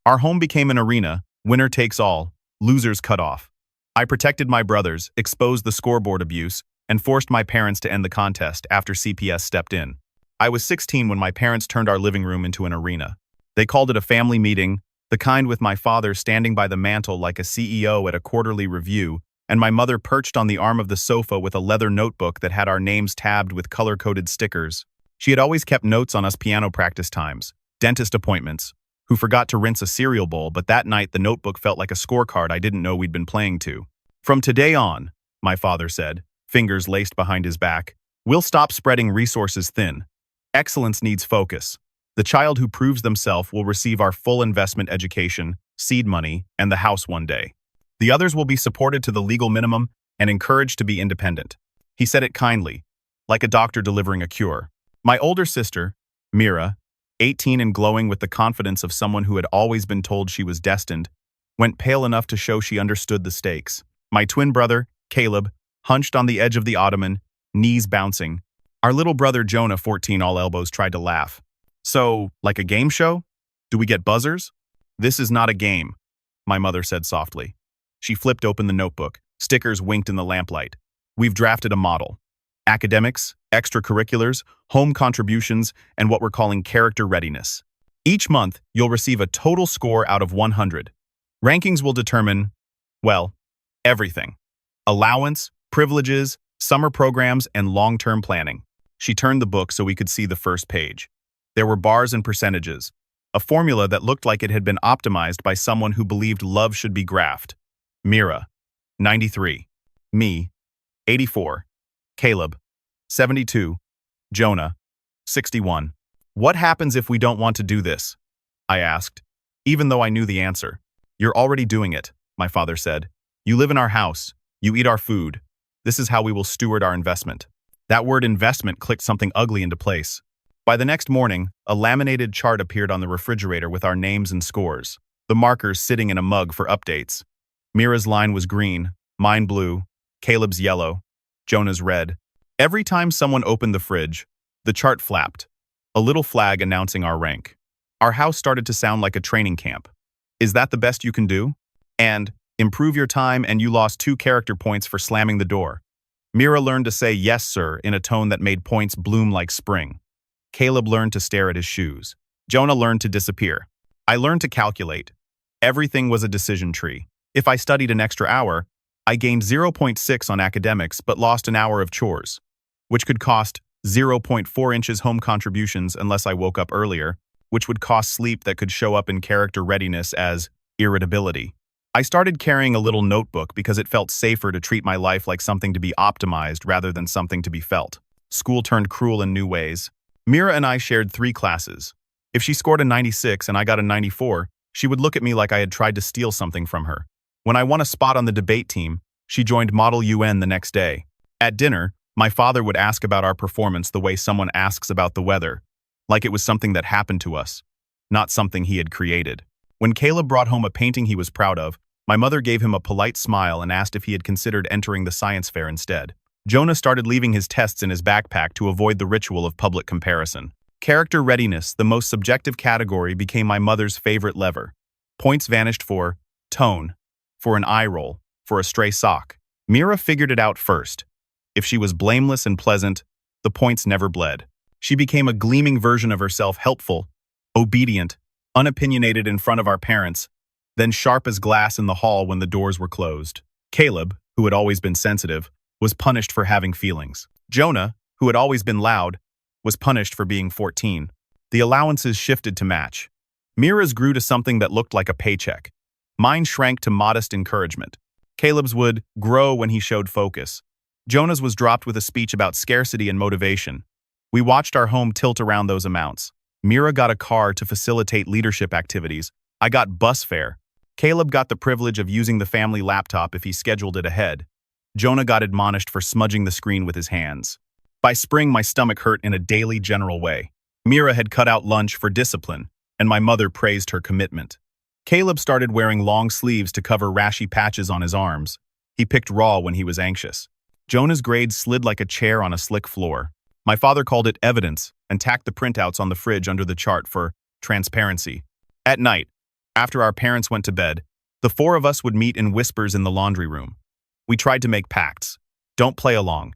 Our home became an arena, winner takes all, losers cut off. I protected my brothers, exposed the scoreboard abuse, and forced my parents to end the contest after CPS stepped in. I was 16 when my parents turned our living room into an arena. They called it a family meeting, the kind with my father standing by the mantel like a CEO at a quarterly review, and my mother perched on the arm of the sofa with a leather notebook that had our names tabbed with color-coded stickers. She had always kept notes on us piano practice times, dentist appointments, who forgot to rinse a cereal bowl, but that night the notebook felt like a scorecard I didn't know we'd been playing to. From today on, my father said, fingers laced behind his back, we'll stop spreading resources thin. Excellence needs focus. The child who proves themselves will receive our full investment education, seed money, and the house one day. The others will be supported to the legal minimum and encouraged to be independent. He said it kindly, like a doctor delivering a cure. My older sister, Mira, 18 and glowing with the confidence of someone who had always been told she was destined, went pale enough to show she understood the stakes. My twin brother, Caleb, hunched on the edge of the ottoman, knees bouncing. Our little brother Jonah, 14, all elbows, tried to laugh. So, like a game show? Do we get buzzers? This is not a game, my mother said softly. She flipped open the notebook. Stickers winked in the lamplight. We've drafted a model. Academics, extracurriculars, home contributions, and what we're calling character readiness. Each month, you'll receive a total score out of 100. Rankings will determine, well, everything. Allowance, privileges, summer programs, and long-term planning. She turned the book so we could see the first page. There were bars and percentages, a formula that looked like it had been optimized by someone who believed love should be graphed. Mira, 93. Me, 84. Caleb, 72. Jonah, 61. What happens if we don't want to do this? I asked, even though I knew the answer. You're already doing it, my father said. You live in our house. You eat our food. This is how we will steward our investment. That word investment clicked something ugly into place. By the next morning, a laminated chart appeared on the refrigerator with our names and scores, the markers sitting in a mug for updates. Mira's line was green, mine blue, Caleb's yellow, Jonah's red. Every time someone opened the fridge, the chart flapped, a little flag announcing our rank. Our house started to sound like a training camp. Is that the best you can do? And, improve your time and you lost 2 character points for slamming the door. Mira learned to say yes, sir, in a tone that made points bloom like spring. Caleb learned to stare at his shoes. Jonah learned to disappear. I learned to calculate. Everything was a decision tree. If I studied an extra hour, I gained 0.6 on academics but lost an hour of chores, which could cost 0.4 inches home contributions unless I woke up earlier, which would cost sleep that could show up in character readiness as irritability. I started carrying a little notebook because it felt safer to treat my life like something to be optimized rather than something to be felt. School turned cruel in new ways. Mira and I shared 3 classes. If she scored a 96 and I got a 94, she would look at me like I had tried to steal something from her. When I won a spot on the debate team, she joined Model UN the next day. At dinner, my father would ask about our performance the way someone asks about the weather, like it was something that happened to us, not something he had created. When Caleb brought home a painting he was proud of, my mother gave him a polite smile and asked if he had considered entering the science fair instead. Jonah started leaving his tests in his backpack to avoid the ritual of public comparison. Character readiness, the most subjective category, became my mother's favorite lever. Points vanished for tone, for an eye roll, for a stray sock. Mira figured it out first. If she was blameless and pleasant, the points never bled. She became a gleaming version of herself, helpful, obedient, unopinionated in front of our parents, then sharp as glass in the hall when the doors were closed. Caleb, who had always been sensitive, was punished for having feelings. Jonah, who had always been loud, was punished for being 14. The allowances shifted to match. Mira's grew to something that looked like a paycheck. Mine shrank to modest encouragement. Caleb's would grow when he showed focus. Jonah's was dropped with a speech about scarcity and motivation. We watched our home tilt around those amounts. Mira got a car to facilitate leadership activities. I got bus fare. Caleb got the privilege of using the family laptop if he scheduled it ahead. Jonah got admonished for smudging the screen with his hands. By spring, my stomach hurt in a daily general way. Mira had cut out lunch for discipline, and my mother praised her commitment. Caleb started wearing long sleeves to cover rashy patches on his arms. He picked raw when he was anxious. Jonah's grades slid like a chair on a slick floor. My father called it evidence and tacked the printouts on the fridge under the chart for transparency. At night, After our parents went to bed, the four of us would meet in whispers in the laundry room. We tried to make pacts. Don't play along.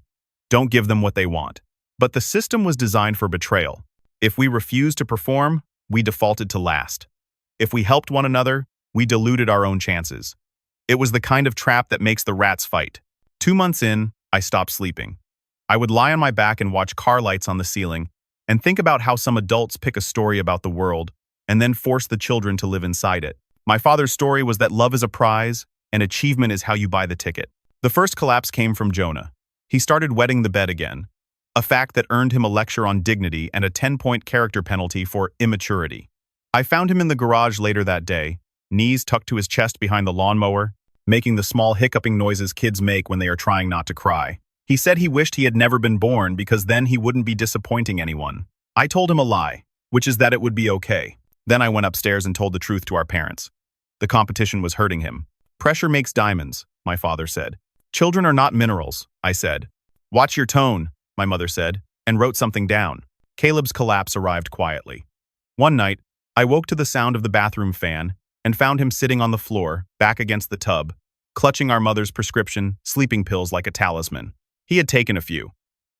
Don't give them what they want. But the system was designed for betrayal. If we refused to perform, we defaulted to last. If we helped one another, we diluted our own chances. It was the kind of trap that makes the rats fight. 2 months in, I stopped sleeping. I would lie on my back and watch car lights on the ceiling and think about how some adults pick a story about the world and then force the children to live inside it. My father's story was that love is a prize and achievement is how you buy the ticket. The first collapse came from Jonah. He started wetting the bed again, a fact that earned him a lecture on dignity and a 10-point character penalty for immaturity. I found him in the garage later that day, knees tucked to his chest behind the lawnmower, making the small hiccuping noises kids make when they are trying not to cry. He said he wished he had never been born because then he wouldn't be disappointing anyone. I told him a lie, which is that it would be okay. Then I went upstairs and told the truth to our parents. The competition was hurting him. Pressure makes diamonds, my father said. Children are not minerals, I said. Watch your tone, my mother said, and wrote something down. Caleb's collapse arrived quietly. One night, I woke to the sound of the bathroom fan and found him sitting on the floor, back against the tub, clutching our mother's prescription sleeping pills like a talisman. He had taken a few.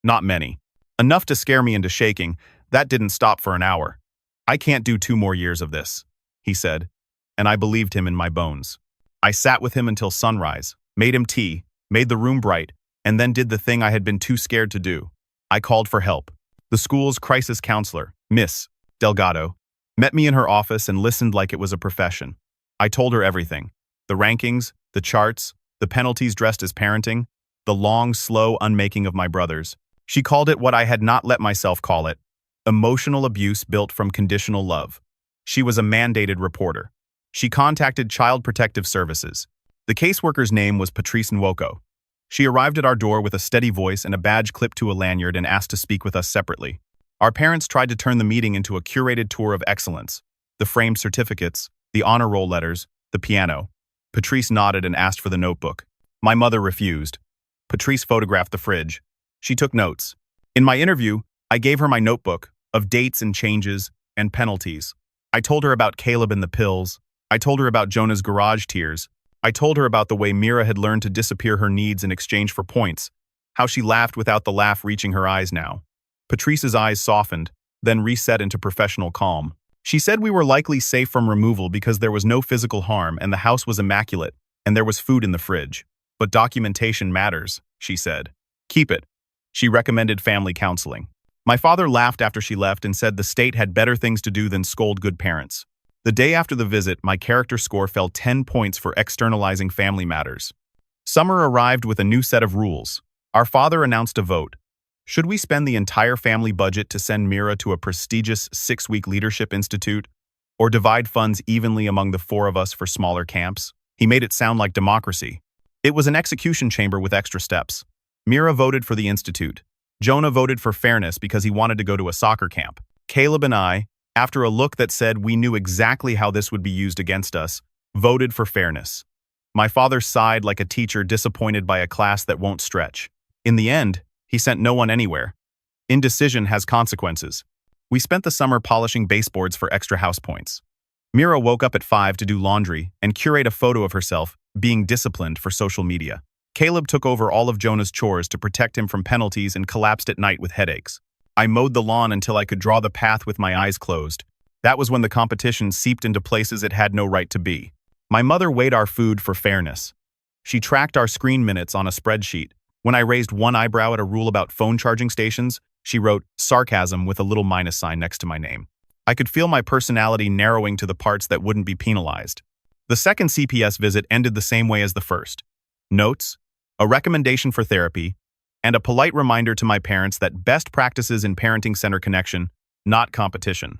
Not many. Enough to scare me into shaking. That didn't stop for an hour. I can't do 2 more years of this, he said, and I believed him in my bones. I sat with him until sunrise, made him tea, made the room bright, and then did the thing I had been too scared to do. I called for help. The school's crisis counselor, Miss Delgado, met me in her office and listened like it was a profession. I told her everything. The rankings, the charts, the penalties dressed as parenting, the long, slow unmaking of my brothers. She called it what I had not let myself call it, emotional abuse built from conditional love. She was a mandated reporter. She contacted Child Protective Services. The caseworker's name was Patrice Nwoko. She arrived at our door with a steady voice and a badge clipped to a lanyard and asked to speak with us separately. Our parents tried to turn the meeting into a curated tour of excellence. The framed certificates, the honor roll letters, the piano. Patrice nodded and asked for the notebook. My mother refused. Patrice photographed the fridge. She took notes. In my interview, I gave her my notebook of dates and changes and penalties. I told her about Caleb and the pills. I told her about Jonah's garage tears. I told her about the way Mira had learned to disappear her needs in exchange for points, how she laughed without the laugh reaching her eyes now. Patrice's eyes softened, then reset into professional calm. She said we were likely safe from removal because there was no physical harm and the house was immaculate, and there was food in the fridge. But documentation matters, she said. Keep it. She recommended family counseling. My father laughed after she left and said the state had better things to do than scold good parents. The day after the visit, my character score fell 10 points for externalizing family matters. Summer arrived with a new set of rules. Our father announced a vote. Should we spend the entire family budget to send Mira to a prestigious 6-week leadership institute, or divide funds evenly among the 4 of us for smaller camps? He made it sound like democracy. It was an execution chamber with extra steps. Mira voted for the institute. Jonah voted for fairness because he wanted to go to a soccer camp. Caleb and I, after a look that said we knew exactly how this would be used against us, voted for fairness. My father sighed like a teacher disappointed by a class that won't stretch. In the end, he sent no one anywhere. Indecision has consequences. We spent the summer polishing baseboards for extra house points. Mira woke up at 5 to do laundry and curate a photo of herself being disciplined for social media. Caleb took over all of Jonah's chores to protect him from penalties and collapsed at night with headaches. I mowed the lawn until I could draw the path with my eyes closed. That was when the competition seeped into places it had no right to be. My mother weighed our food for fairness. She tracked our screen minutes on a spreadsheet. When I raised one eyebrow at a rule about phone charging stations, she wrote sarcasm with a little minus sign next to my name. I could feel my personality narrowing to the parts that wouldn't be penalized. The second CPS visit ended the same way as the first. Notes, a recommendation for therapy, and a polite reminder to my parents that best practices in parenting center connection, not competition.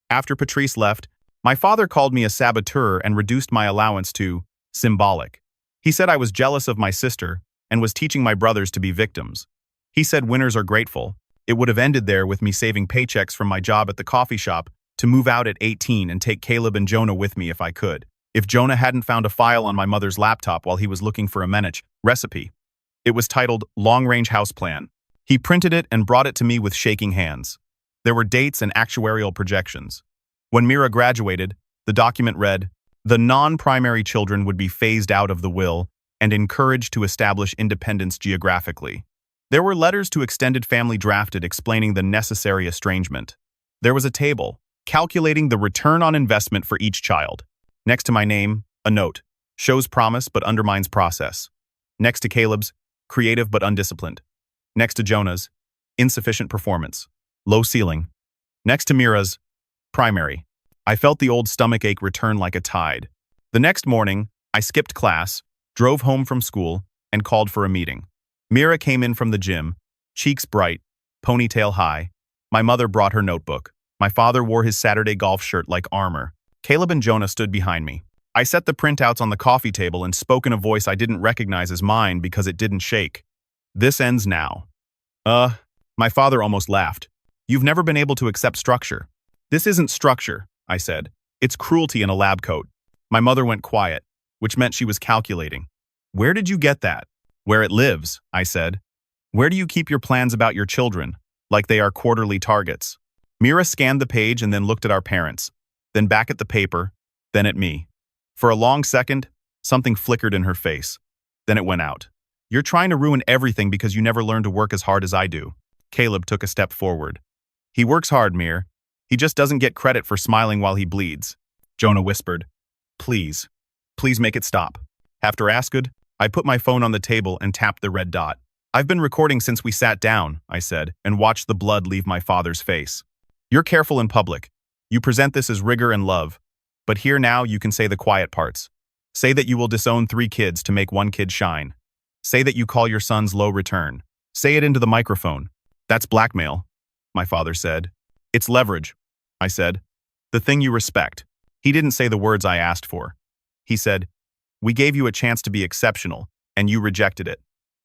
After Patrice left, my father called me a saboteur and reduced my allowance to symbolic. He said I was jealous of my sister and was teaching my brothers to be victims. He said winners are grateful. It would have ended there with me saving paychecks from my job at the coffee shop to move out at 18 and take Caleb and Jonah with me if I could. If Jonah hadn't found a file on my mother's laptop while he was looking for a menich recipe. It was titled Long Range House Plan. He printed it and brought it to me with shaking hands. There were dates and actuarial projections. When Mira graduated, the document read, The non-primary children would be phased out of the will and encouraged to establish independence geographically. There were letters to extended family drafted explaining the necessary estrangement. There was a table, calculating the return on investment for each child. Next to my name, a note, shows promise but undermines process. Next to Caleb's, creative but undisciplined. Next to Jonah's, insufficient performance, low ceiling. Next to Mira's, primary. I felt the old stomach ache return like a tide. The next morning, I skipped class, drove home from school, and called for a meeting. Mira came in from the gym, cheeks bright, ponytail high. My mother brought her notebook. My father wore his Saturday golf shirt like armor. Caleb and Jonah stood behind me. I set the printouts on the coffee table and spoke in a voice I didn't recognize as mine because it didn't shake. This ends now. My father almost laughed. You've never been able to accept structure. This isn't structure, I said. It's cruelty in a lab coat. My mother went quiet, which meant she was calculating. Where did you get that? Where it lives, I said. Where do you keep your plans about your children, like they are quarterly targets? Mira scanned the page and then looked at our parents, then back at the paper, then at me. For a long second, something flickered in her face. Then it went out. You're trying to ruin everything because you never learned to work as hard as I do. Caleb took a step forward. He works hard, Mir. He just doesn't get credit for smiling while he bleeds. Jonah whispered, Please make it stop. After Asked, I put my phone on the table and tapped the red dot. I've been recording since we sat down, I said, and watched the blood leave my father's face. You're careful in public. You present this as rigor and love. But here now you can say the quiet parts. Say that you will disown 3 kids to make 1 kid shine. Say that you call your sons low return. Say it into the microphone. That's blackmail, my father said. It's leverage, I said. The thing you respect. He didn't say the words I asked for. He said, We gave you a chance to be exceptional, and you rejected it.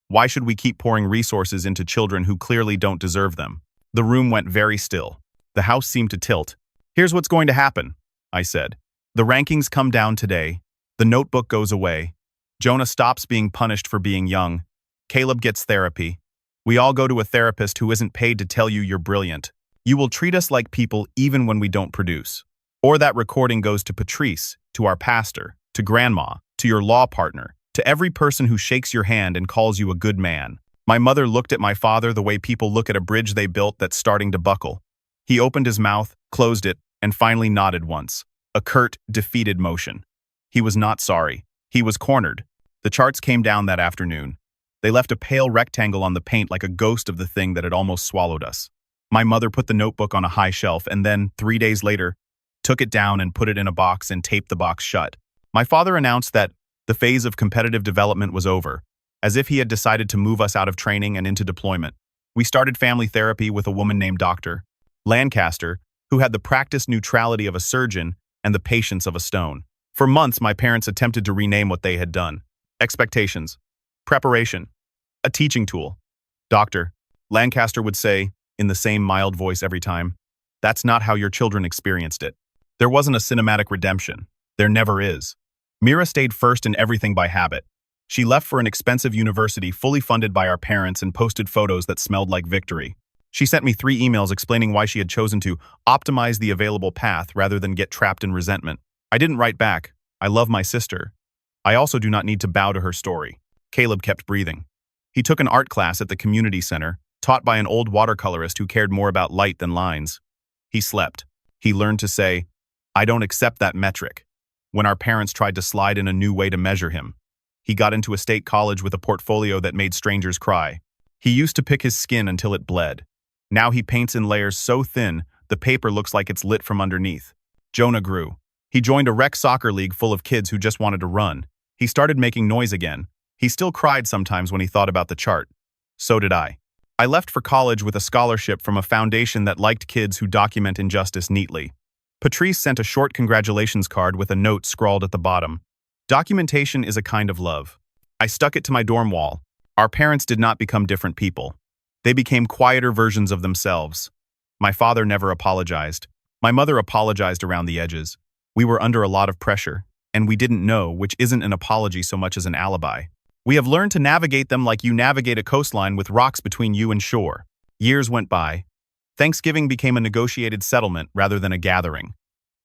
Why should we keep pouring resources into children who clearly don't deserve them? The room went very still. The house seemed to tilt. Here's what's going to happen, I said. The rankings come down today. The notebook goes away. Jonah stops being punished for being young. Caleb gets therapy. We all go to a therapist who isn't paid to tell you you're brilliant. You will treat us like people even when we don't produce. Or that recording goes to Patrice, to our pastor, to grandma, to your law partner, to every person who shakes your hand and calls you a good man. My mother looked at my father the way people look at a bridge they built that's starting to buckle. He opened his mouth, closed it, and finally nodded once. A curt, defeated motion. He was not sorry. He was cornered. The charts came down that afternoon. They left a pale rectangle on the paint like a ghost of the thing that had almost swallowed us. My mother put the notebook on a high shelf and then, 3 days later, took it down and put it in a box and taped the box shut. My father announced that the phase of competitive development was over, as if he had decided to move us out of training and into deployment. We started family therapy with a woman named Dr. Lancaster, who had the practiced neutrality of a surgeon and the patience of a stone. For months, my parents attempted to rename what they had done. Expectations. Preparation. A teaching tool. Dr. Lancaster would say, in the same mild voice every time, That's not how your children experienced it. There wasn't a cinematic redemption. There never is. Mira stayed first in everything by habit. She left for an expensive university fully funded by our parents and posted photos that smelled like victory. She sent me 3 emails explaining why she had chosen to optimize the available path rather than get trapped in resentment. I didn't write back. I love my sister. I also do not need to bow to her story. Caleb kept breathing. He took an art class at the community center, taught by an old watercolorist who cared more about light than lines. He slept. He learned to say, I don't accept that metric. When our parents tried to slide in a new way to measure him, he got into a state college with a portfolio that made strangers cry. He used to pick his skin until it bled. Now he paints in layers so thin, the paper looks like it's lit from underneath. Jonah grew. He joined a rec soccer league full of kids who just wanted to run. He started making noise again. He still cried sometimes when he thought about the chart. So did I. I left for college with a scholarship from a foundation that liked kids who document injustice neatly. Patrice sent a short congratulations card with a note scrawled at the bottom. Documentation is a kind of love. I stuck it to my dorm wall. Our parents did not become different people. They became quieter versions of themselves. My father never apologized. My mother apologized around the edges. We were under a lot of pressure, and we didn't know, which isn't an apology so much as an alibi. We have learned to navigate them like you navigate a coastline with rocks between you and shore. Years went by. Thanksgiving became a negotiated settlement rather than a gathering.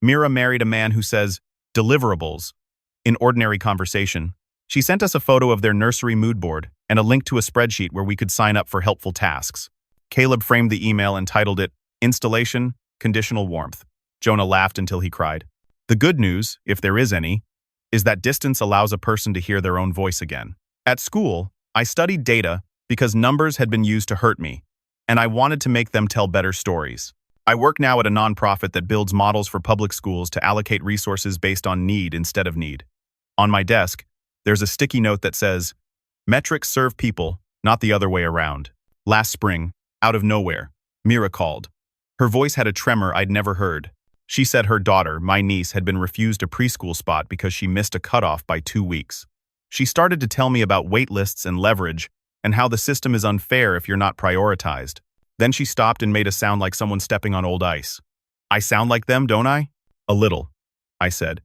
Mira married a man who says, deliverables. In ordinary conversation, she sent us a photo of their nursery mood board and a link to a spreadsheet where we could sign up for helpful tasks. Caleb framed the email and titled it, Installation, Conditional Warmth. Jonah laughed until he cried. The good news, if there is any, is that distance allows a person to hear their own voice again. At school, I studied data because numbers had been used to hurt me, and I wanted to make them tell better stories. I work now at a nonprofit that builds models for public schools to allocate resources based on need instead of need. On my desk, there's a sticky note that says, Metrics serve people, not the other way around. Last spring, out of nowhere, Mira called. Her voice had a tremor I'd never heard. She said her daughter, my niece, had been refused a preschool spot because she missed a cutoff by 2 weeks. She started to tell me about wait lists and leverage and how the system is unfair if you're not prioritized. Then she stopped and made a sound like someone stepping on old ice. I sound like them, don't I? A little, I said,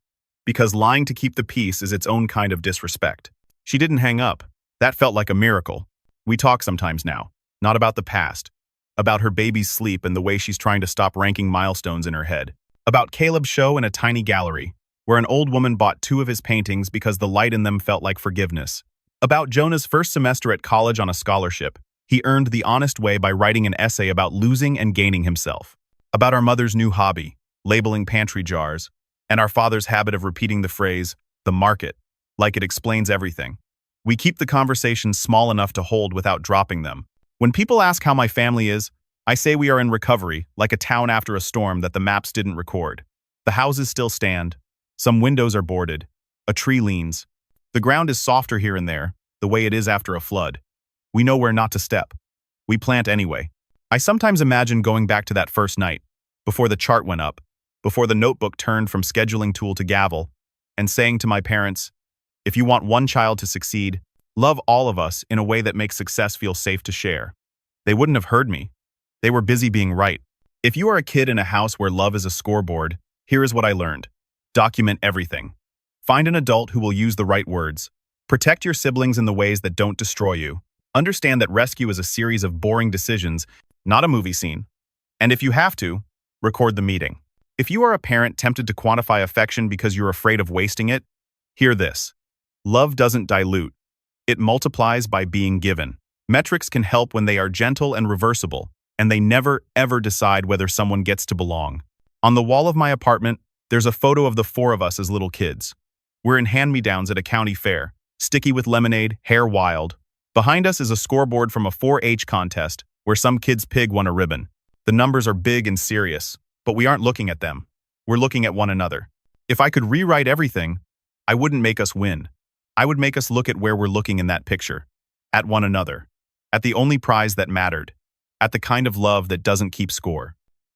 because lying to keep the peace is its own kind of disrespect. She didn't hang up. That felt like a miracle. We talk sometimes now, not about the past, about her baby's sleep and the way she's trying to stop ranking milestones in her head, about Caleb's show in a tiny gallery, where an old woman bought 2 of his paintings because the light in them felt like forgiveness, about Jonah's first semester at college on a scholarship. He earned the honest way by writing an essay about losing and gaining himself, about our mother's new hobby, labeling pantry jars, and our father's habit of repeating the phrase, the market, like it explains everything. We keep the conversations small enough to hold without dropping them. When people ask how my family is, I say we are in recovery, like a town after a storm that the maps didn't record. The houses still stand. Some windows are boarded. A tree leans. The ground is softer here and there, the way it is after a flood. We know where not to step. We plant anyway. I sometimes imagine going back to that first night, before the chart went up, before the notebook turned from scheduling tool to gavel, and saying to my parents, if you want one child to succeed, love all of us in a way that makes success feel safe to share. They wouldn't have heard me. They were busy being right. If you are a kid in a house where love is a scoreboard, here is what I learned. Document everything. Find an adult who will use the right words. Protect your siblings in the ways that don't destroy you. Understand that rescue is a series of boring decisions, not a movie scene. And if you have to, record the meeting. If you are a parent tempted to quantify affection because you're afraid of wasting it, hear this. Love doesn't dilute. It multiplies by being given. Metrics can help when they are gentle and reversible, and they never, ever decide whether someone gets to belong. On the wall of my apartment, there's a photo of the 4 of us as little kids. We're in hand-me-downs at a county fair, sticky with lemonade, hair wild. Behind us is a scoreboard from a 4-H contest where some kid's pig won a ribbon. The numbers are big and serious, but we aren't looking at them. We're looking at one another. If I could rewrite everything, I wouldn't make us win. I would make us look at where we're looking in that picture. At one another. At the only prize that mattered. At the kind of love that doesn't keep score.